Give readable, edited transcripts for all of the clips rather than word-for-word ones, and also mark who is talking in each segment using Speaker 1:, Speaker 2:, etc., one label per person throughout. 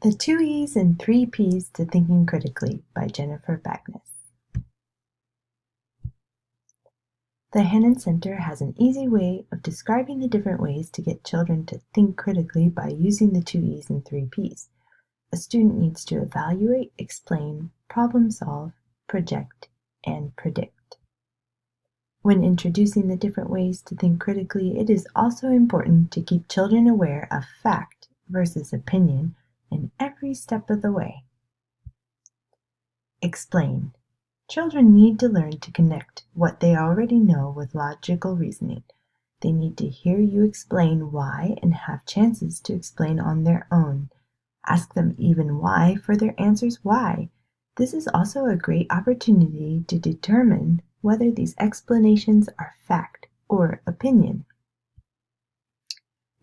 Speaker 1: The 2 E's and 3 P's to Thinking Critically by Jennifer Bagness. The Hannon Center has an easy way of describing the different ways to get children to think critically by using the 2 E's and 3 P's. A student needs to evaluate, explain, problem solve, project, and predict. When introducing the different ways to think critically, it is also important to keep children aware of fact versus opinion in every step of the way. Explain. Children need to learn to connect what they already know with logical reasoning. They need to hear you explain why and have chances to explain on their own. Ask them even why for their answers why. This is also a great opportunity to determine whether these explanations are fact or opinion.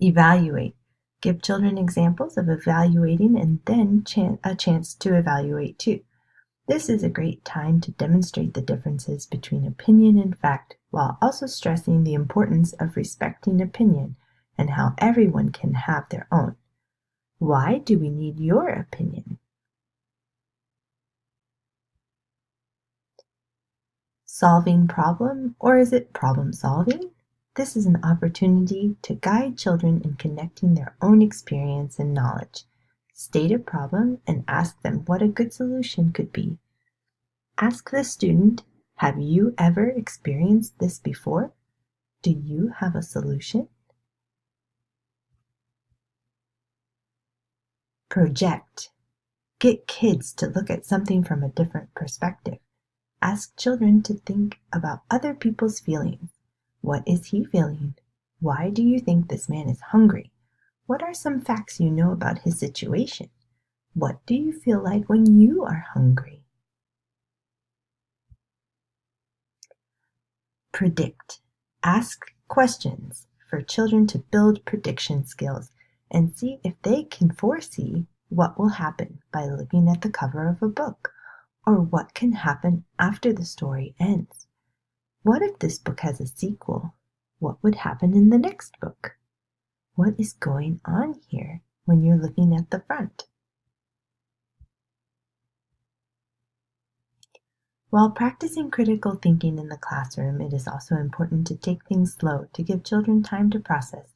Speaker 1: Evaluate. Give children examples of evaluating and then a chance to evaluate too. This is a great time to demonstrate the differences between opinion and fact, while also stressing the importance of respecting opinion and how everyone can have their own. Why do we need your opinion? Solving problem, or is it problem solving? This is an opportunity to guide children in connecting their own experience and knowledge. State a problem and ask them what a good solution could be. Ask the student, have you ever experienced this before? Do you have a solution? Project. Get kids to look at something from a different perspective. Ask children to think about other people's feelings. What is he feeling? Why do you think this man is hungry? What are some facts you know about his situation? What do you feel like when you are hungry? Predict. Ask questions for children to build prediction skills and see if they can foresee what will happen by looking at the cover of a book, or what can happen after the story ends. What if this book has a sequel? What would happen in the next book? What is going on here when you're looking at the front? While practicing critical thinking in the classroom, it is also important to take things slow, to give children time to process,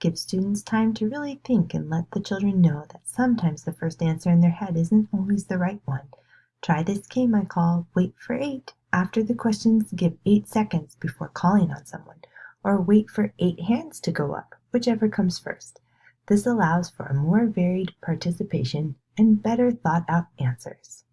Speaker 1: give students time to really think, and let the children know that sometimes the first answer in their head isn't always the right one. Try this game I call Wait for 8. After the questions, give 8 seconds before calling on someone, or wait for 8 hands to go up, whichever comes first. This allows for a more varied participation and better thought out answers.